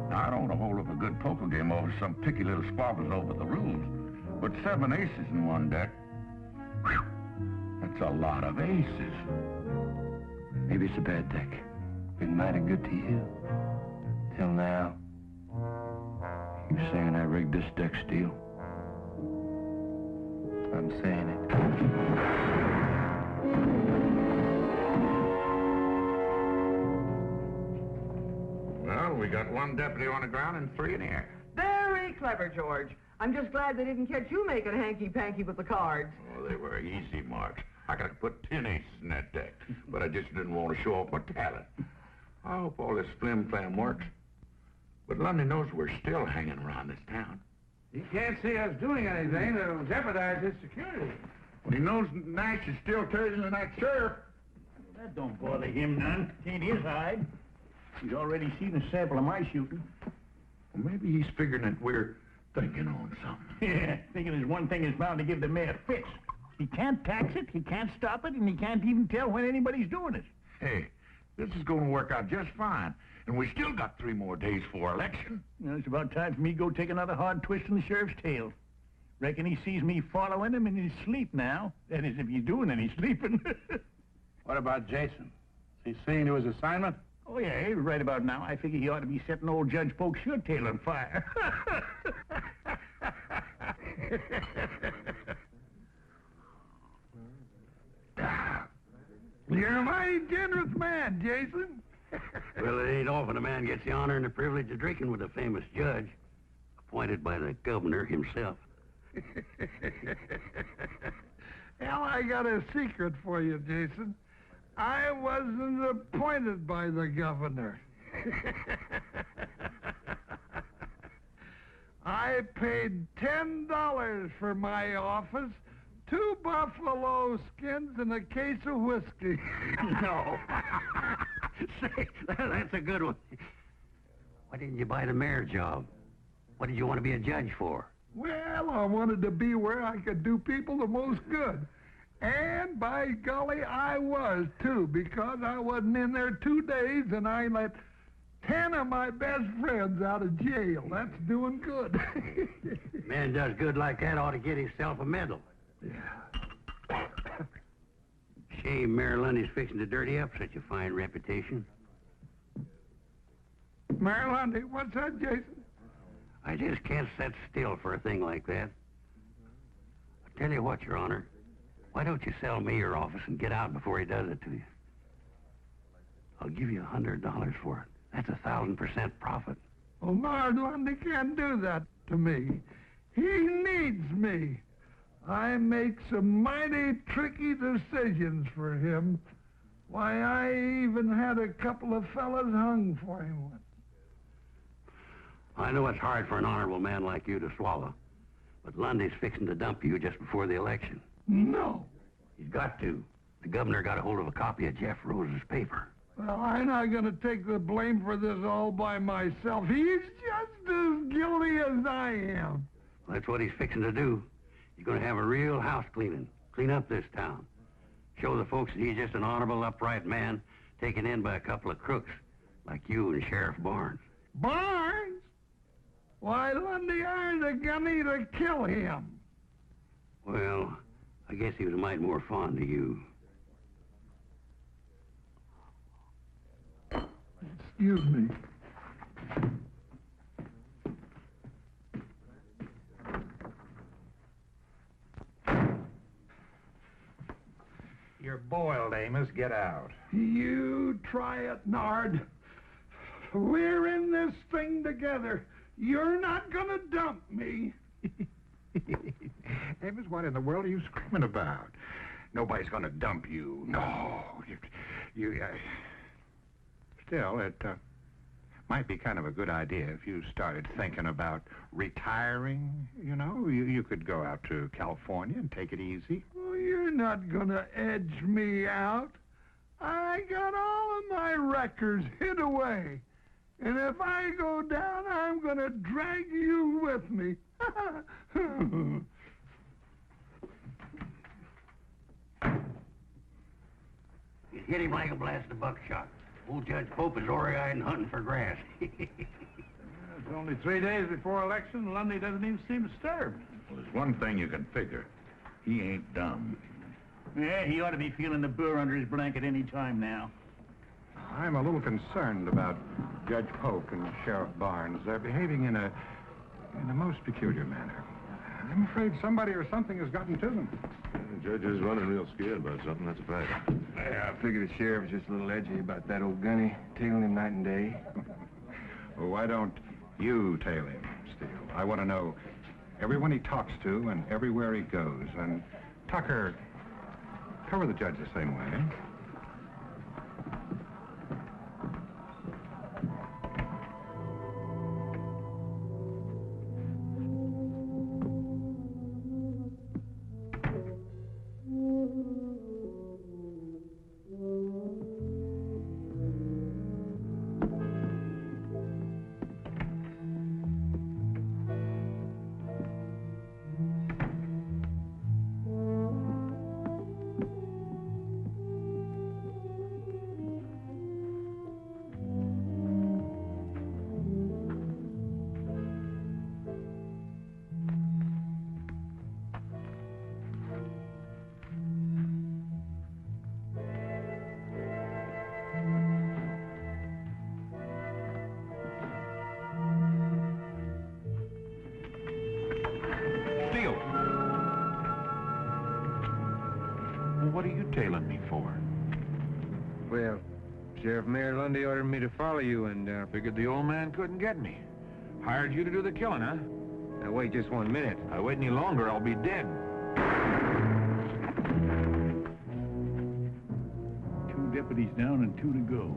Now, I don't want to hold up a good poker game over some picky little squabbles over the rules. But 7 aces in one deck, whew, that's a lot of aces. Maybe it's a bad deck. Been mighty good to you. Till now. You saying I rigged this deck, Steele? I'm saying it. Well, we got 1 deputy on the ground and 3 in the air. Very clever, George. I'm just glad they didn't catch you making hanky-panky with the cards. Oh, they were easy marks. I could have put 10 aces in that deck, but I just didn't want to show off my talent. I hope all this flim-flam works. But Lundy knows we're still hanging around this town. He can't see us doing anything that'll jeopardize his security. Well, he knows Nash is still turning the night sheriff. That don't bother him none. Ain't his hide. He's already seen a sample of my shooting. Well, maybe he's figuring that we're thinking on something. Yeah, thinking there's one thing that's bound to give the mayor fits. He can't tax it, he can't stop it, and he can't even tell when anybody's doing it. Hey, this is going to work out just fine. And we still got 3 more days for election. You know, it's about time for me to go take another hard twist in the sheriff's tail. Reckon he sees me following him in his sleep now. That is, if he's doing any sleeping. What about Jason? Is he seeing to his assignment? Oh, yeah, right about now. I figure he ought to be setting old Judge Polk's shirt tail on fire. You're a mighty generous man, Jason. Well, it ain't often a man gets the honor and the privilege of drinking with a famous judge, appointed by the governor himself. Well, I got a secret for you, Jason. I wasn't appointed by the governor. I paid $10 for my office, 2 buffalo skins, and a case of whiskey. No. Say, that's a good one. Why didn't you buy the mayor job? What did you want to be a judge for? Well, I wanted to be where I could do people the most good. And by golly, I was, too, because I wasn't in there 2 days and I let 10 of my best friends out of jail. That's doing good. Man does good like that ought to get himself a medal. Yeah. Shame Mayor Lundy's fixing to dirty up such a fine reputation. Mayor Lundy, what's that, Jason? I just can't sit still for a thing like that. I tell you what, Your Honor. Why don't you sell me your office and get out before he does it to you? I'll give you $100 for it. That's 1,000% profit. Well, Lord Lundy can't do that to me. He needs me. I make some mighty tricky decisions for him. Why, I even had a couple of fellas hung for him once. I know it's hard for an honorable man like you to swallow, but Lundy's fixing to dump you just before the election. No. He's got to. The governor got a hold of a copy of Jeff Rose's paper. Well, I'm not going to take the blame for this all by myself. He's just as guilty as I am. Well, that's what he's fixing to do. He's going to have a real house cleaning. Clean up this town. show the folks that he's just an honorable, upright man taken in by a couple of crooks like you and Sheriff Barnes. Barnes? Why, Lundy hired a gunny to kill him. Well, I guess he was a mite more fond of you. Excuse me. You're boiled, Amos. Get out. You try it, Nard. We're in this thing together. You're not gonna dump me. Amos, what in the world are you screaming about? Nobody's gonna dump you. No. Still, it might be kind of a good idea if you started thinking about retiring, you know. You could go out to California and take it easy. Oh, you're not gonna edge me out. I got all of my records hid away. And if I go down, I'm gonna drag you with me. You hit him like a blast of buckshot. Old Judge Pope is ori-eyed and hunting for grass. It's only 3 days before election. Lundy doesn't even seem disturbed. Well, there's one thing you can figure. He ain't dumb. Yeah, he ought to be feeling the burr under his blanket any time now. I'm a little concerned about Judge Pope and Sheriff Barnes. They're behaving in a most peculiar manner. I'm afraid somebody or something has gotten to them. The judge is running real scared about something, that's a fact. Yeah, I figured the sheriff was just a little edgy about that old gunny, tailing him night and day. Well, why don't you tail him, Steele? I want to know everyone he talks to and everywhere he goes. And Tucker, cover the judge the same way. What are you tailing me for? Well, Sheriff Mayor Lundy ordered me to follow you and, Figured the old man couldn't get me. Hired you to do the killing, huh? Now, wait just 1 minute. If I wait any longer, I'll be dead. 2 deputies down and 2 to go.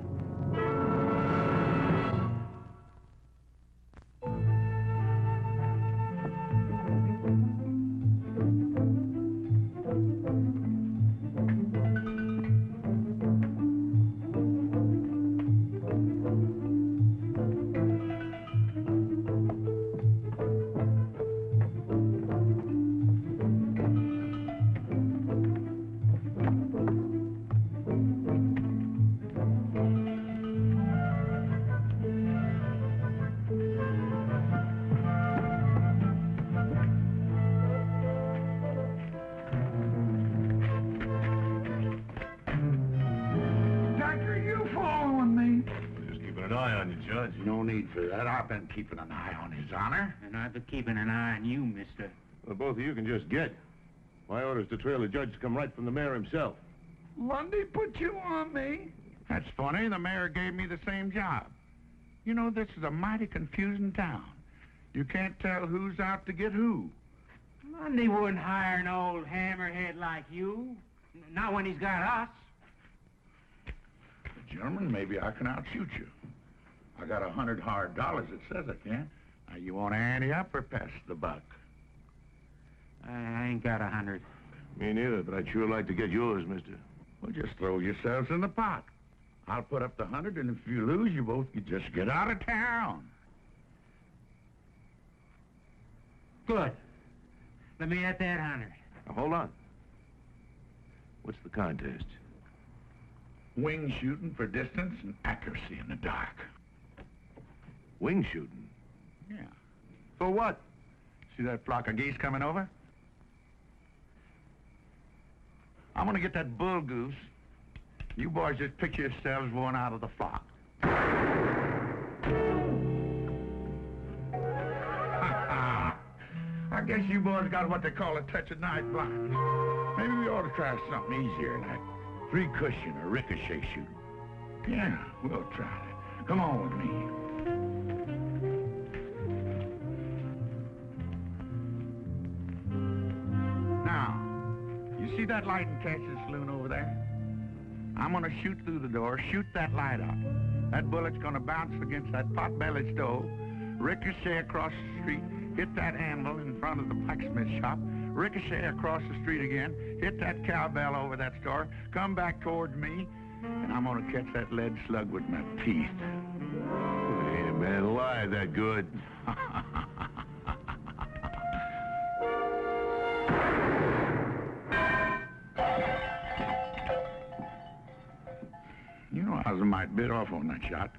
No need for that. I've been keeping an eye on his honor. And I've been keeping an eye on you, mister. Well, both of you can just get. My orders to trail the judge come right from the mayor himself. Lundy put you on me. That's funny. The mayor gave me the same job. You know, this is a mighty confusing town. You can't tell who's out to get who. Lundy wouldn't hire an old hammerhead like you. Not when he's got us. German, maybe I can outshoot you. I got $100 hard dollars that says I can. Now, you want to ante up or pass the buck? I ain't got 100. Me neither, but I'd sure like to get yours, mister. Well, just throw yourselves in the pot. I'll put up the 100, and if you lose, you both can just get out of town. Good. Let me at that 100. Now, hold on. What's the contest? Wing shooting for distance and accuracy in the dark. Wing shooting? Yeah. For what? See that flock of geese coming over? I'm gonna get that bull goose. You boys just picture yourselves one out of the flock. I guess you boys got what they call a touch of night blindness. Maybe we ought to try something easier, like three cushion or ricochet shooting. Yeah, we'll try that. Come on with me. Now, you see that light in Cassius' saloon over there? I'm gonna shoot through the door, shoot that light out. That bullet's gonna bounce against that pot-bellied stove, ricochet across the street, hit that anvil in front of the blacksmith shop, ricochet across the street again, hit that cowbell over that store, come back towards me, and I'm gonna catch that lead slug with my teeth. Ain't a man alive that good. You know, I was a mite bit off on that shot.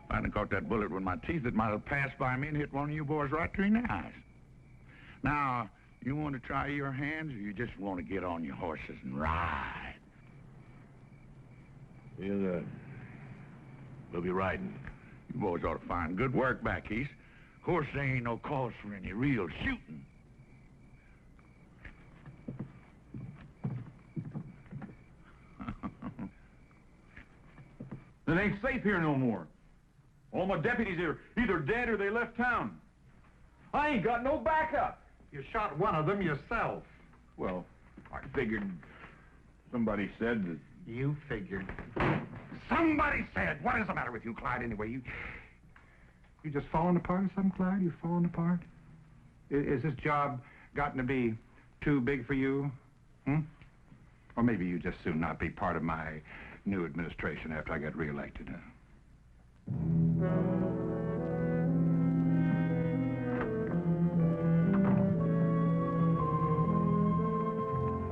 If I hadn't caught that bullet with my teeth, it might have passed by me and hit one of you boys right between the eyes. Now, you want to try your hands, or you just want to get on your horses and ride? We'll be riding. You boys ought to find good work back east. Of course, there ain't no cause for any real shooting. It ain't safe here no more. All my deputies are either dead or they left town. I ain't got no backup. You shot one of them yourself. Well, I figured somebody said that... You figured. Somebody said. What is the matter with you, Clyde, anyway? You just falling apart or something, Clyde? You falling apart? Is this job gotten to be too big for you? Or maybe you just soon not be part of my new administration after I get reelected, huh?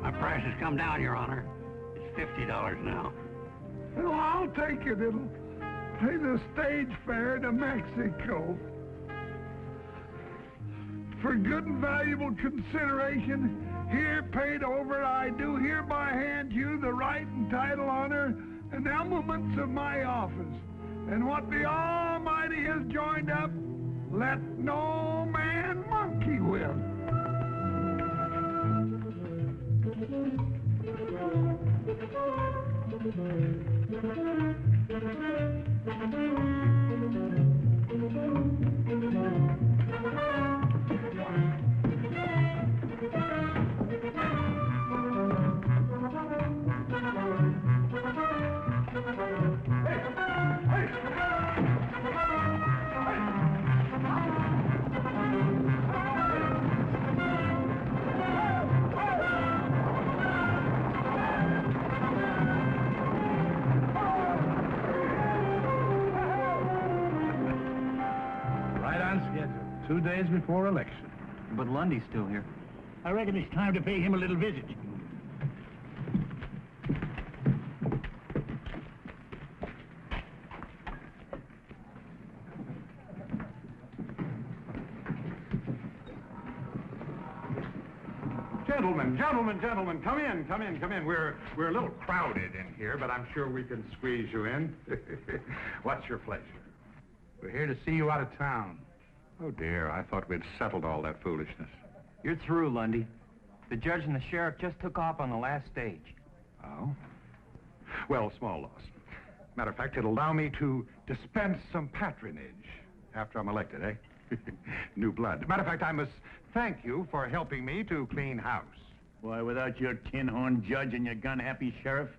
My price has come down, Your Honor. It's $50 now. Well, I'll take it. It'll pay the stage fare to Mexico. For good and valuable consideration, here paid over, I do hereby hand you the right and title, honor, and emoluments of my office. And what the Almighty has joined up, let no man monkey with. Right on schedule. 2 days before election. But Lundy's still here. I reckon it's time to pay him a little visit. Gentlemen, come in. We're a little crowded in here, but I'm sure we can squeeze you in. What's your pleasure? We're here to see you out of town. Oh, dear, I thought we'd settled all that foolishness. You're through, Lundy. The judge and the sheriff just took off on the last stage. Oh? Well, small loss. Matter of fact, it'll allow me to dispense some patronage after I'm elected, eh? New blood. Matter of fact, I must thank you for helping me to clean house. Why, without your tinhorn judge and your gun-happy sheriff,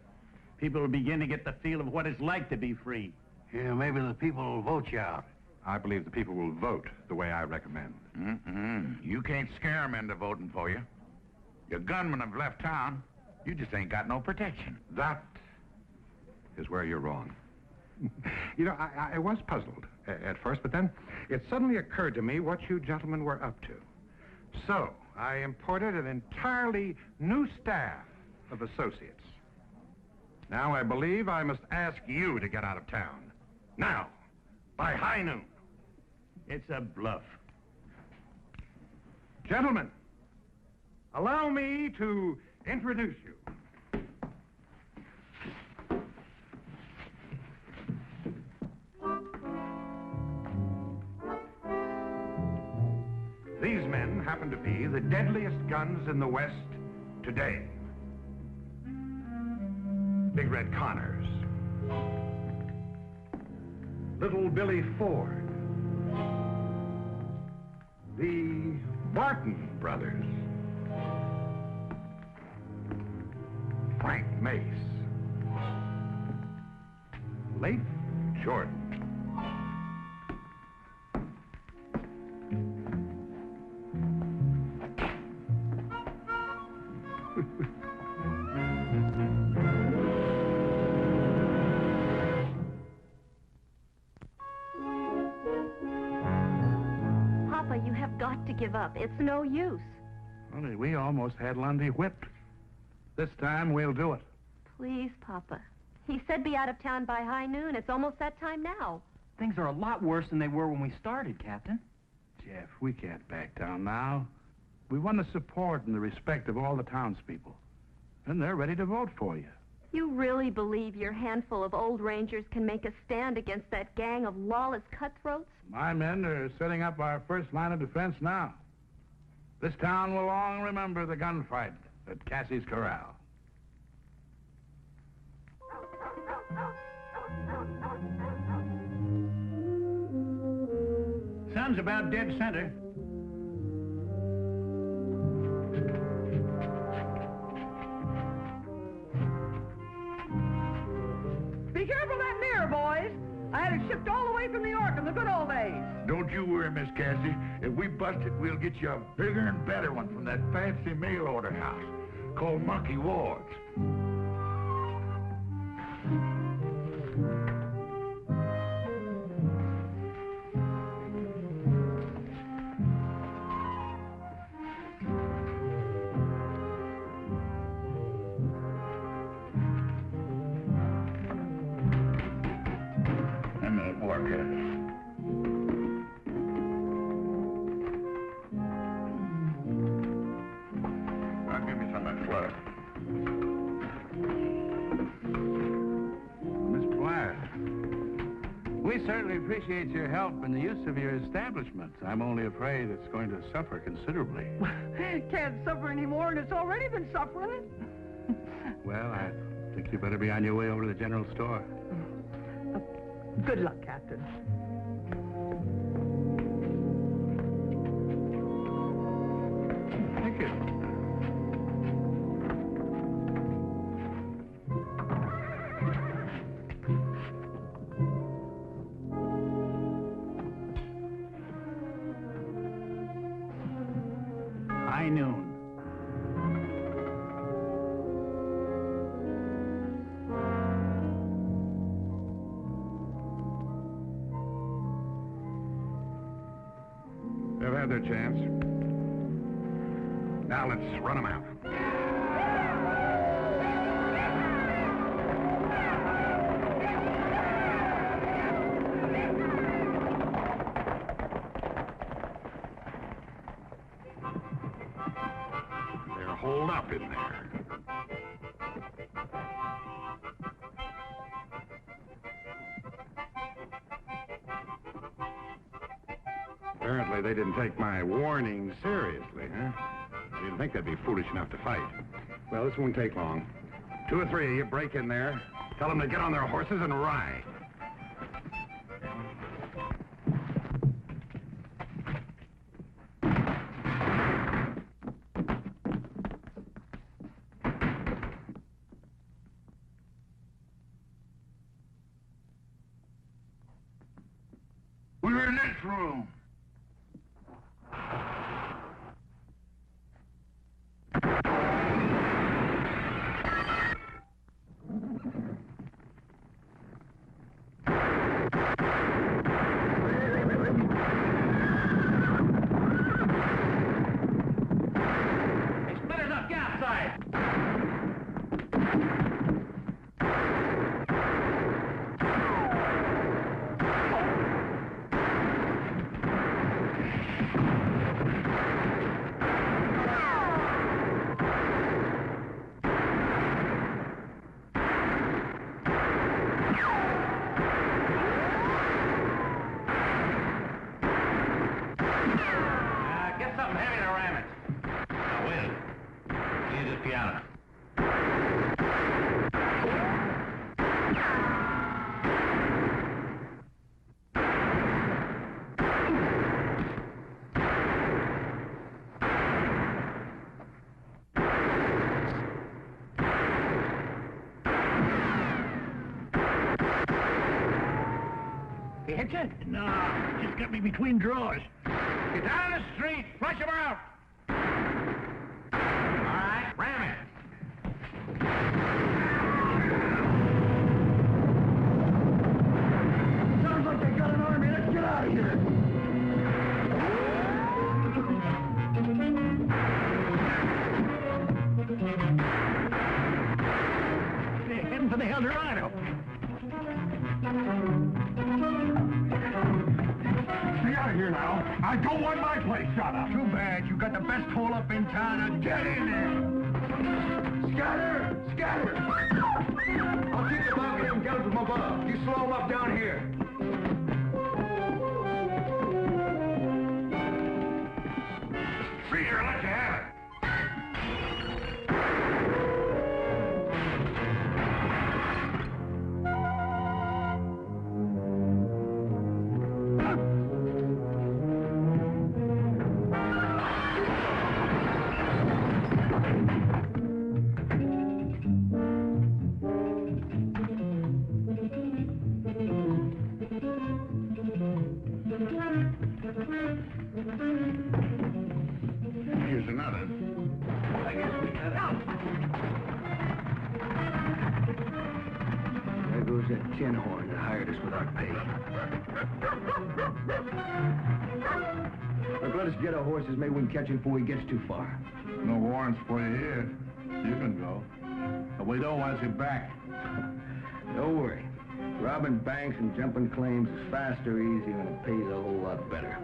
people will begin to get the feel of what it's like to be free. Yeah, maybe the people will vote you out. I believe the people will vote the way I recommend. You can't scare them into voting for you. Your gunmen have left town. You just ain't got no protection. That is where you're wrong. You know, I was puzzled at first, but then it suddenly occurred to me what you gentlemen were up to. So, I imported an entirely new staff of associates. Now I believe I must ask you to get out of town. Now, by high noon. It's a bluff. Gentlemen, allow me to introduce you. These men happen to be the deadliest guns in the West today. Big Red Connors, Little Billy Ford, the Barton brothers, Frank Mace, Leif Jordan, Papa, you have got to give up. It's no use. Only we almost had Lundy whipped. This time we'll do it. Please, Papa. He said be out of town by high noon. It's almost that time now. Things are a lot worse than they were when we started, Captain. Jeff, we can't back down now. We won the support and the respect of all the townspeople. And they're ready to vote for you. You really believe your handful of old rangers can make a stand against that gang of lawless cutthroats? My men are setting up our first line of defense now. This town will long remember the gunfight at Cassie's Corral. Sun's about dead center. Be careful of that mirror, boys. I had it shipped all the way from New York in the good old days. Don't you worry, Miss Cassie. If we bust it, we'll get you a bigger and better one from that fancy mail order house called Monkey Ward's. Now give me some of that flour. Miss Blair, we certainly appreciate your help in the use of your establishment. I'm only afraid it's going to suffer considerably. Can't suffer anymore, and it's already been suffering. Well, I think you better be on your way over to the general store. Good luck, Captain. Thank you. High noon. They've had their chance. Now let's run them out. They're holed up in there. Apparently they didn't take my warning seriously, huh? I didn't think they'd be foolish enough to fight. Well, this won't take long. 2 or 3 of you break in there, tell them to get on their horses and ride. We're in this room. Hey, split us up, get outside. Buchanan. He hit you? No, just got me between drawers. Get down the street. Flush him out. All right, ram it. Sounds like they got an army. Let's get out of here. They're heading for the Eldorado. Stay out of here now. I don't want my place shot up. Too bad. You got the best hole up in town. Now get in there. Scatter! Scatter! I'll keep the bounty and guns from above. You slow them up down here. Free here, let you have it. Here's another. I guess we got out. There goes that tinhorn that hired us without pay. Look, let us get our horses. Maybe we can catch him before he gets too far. No warrants for you here. You can go. But we don't want you back. Don't worry. Robbing banks and jumping claims is faster, easier, and it pays a whole lot better.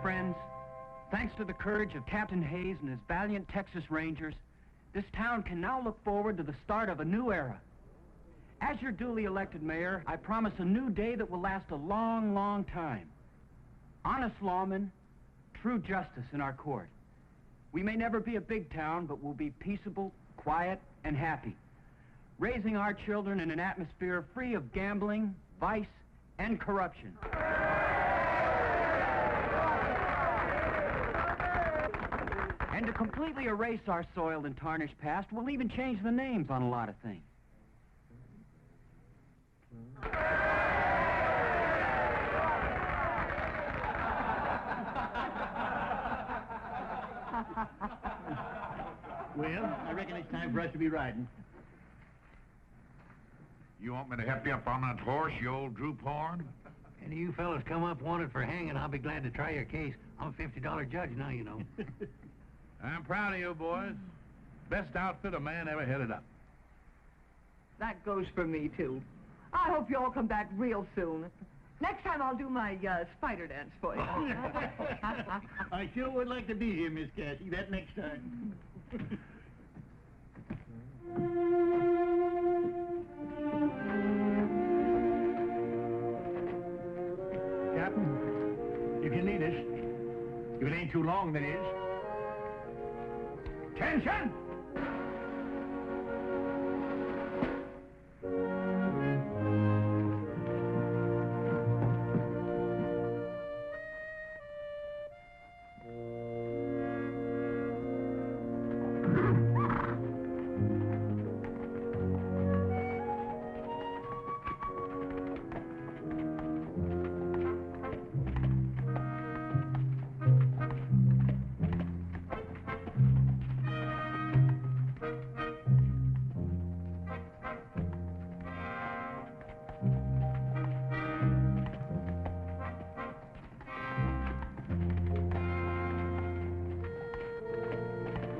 Friends, thanks to the courage of Captain Hayes and his valiant Texas Rangers, this town can now look forward to the start of a new era. As your duly elected mayor, I promise a new day that will last a long, long time. Honest lawmen, true justice in our court. We may never be a big town, but we'll be peaceable, quiet, and happy, raising our children in an atmosphere free of gambling, vice, and corruption. And to completely erase our soiled and tarnished past, we'll even change the names on a lot of things. Well, I reckon it's time for us to be riding. You want me to help you up on that horse, you old droop horn? Any of you fellas come up wanted for hanging, I'll be glad to try your case. I'm a $50 judge now, you know. I'm proud of you, boys. Best outfit a man ever headed up. That goes for me, too. I hope you all come back real soon. Next time I'll do my spider dance for you. I sure would like to be here, Miss Cassie, that next time. Captain, if you need us, if it ain't too long, that is. Attention!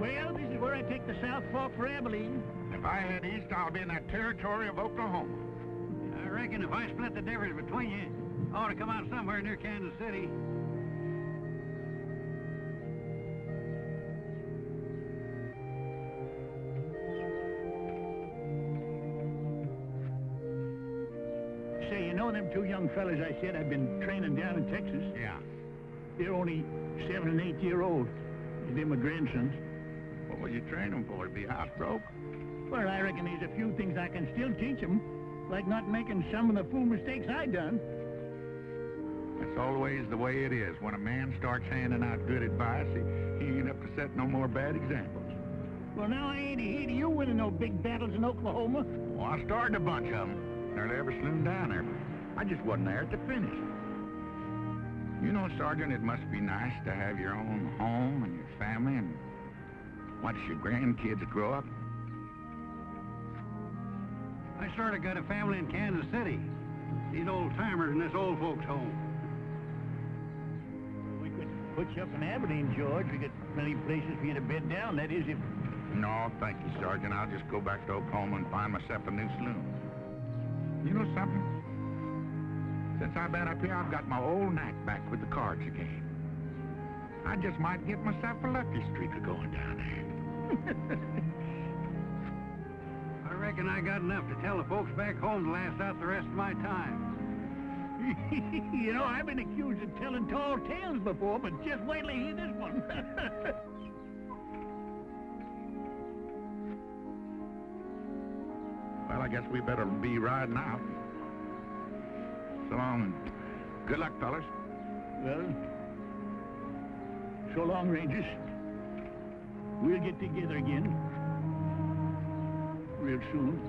Well, this is where I take the South Fork for Abilene. If I head east, I'll be in that territory of Oklahoma. I reckon if I split the difference between you, I ought to come out somewhere near Kansas City. Say, you know them two young fellas I said I've been training down in Texas? Yeah. They're only 7 and 8 year old. They're my grandsons. What will you train them for? To be housebroke? Well, I reckon there's a few things I can still teach them, like not making some of the fool mistakes I done. That's always the way it is. When a man starts handing out good advice, he ain't up to set no more bad examples. Well, now I ain't ahead of you winning no big battles in Oklahoma. Well, I started a bunch of them. Nearly every saloon down there, but I just wasn't there at the finish. You know, Sergeant, it must be nice to have your own home and your family and watch your grandkids grow up. I sort of got a family in Kansas City. These old-timers in this old folks' home. We could put you up in Aberdeen, George. We got plenty of places for you to bed down. That is if... No, thank you, Sergeant. I'll just go back to Oklahoma and find myself a new saloon. You know something? Since I've been up here, I've got my old knack back with the cards again. I just might get myself a lucky streak of going down there. I reckon I got enough to tell the folks back home to last out the rest of my time. You know, I've been accused of telling tall tales before, but just wait till you hear this one. Well, I guess we better be riding out. So long, and good luck, fellas. Well, so long, Rangers. We'll get together again real soon.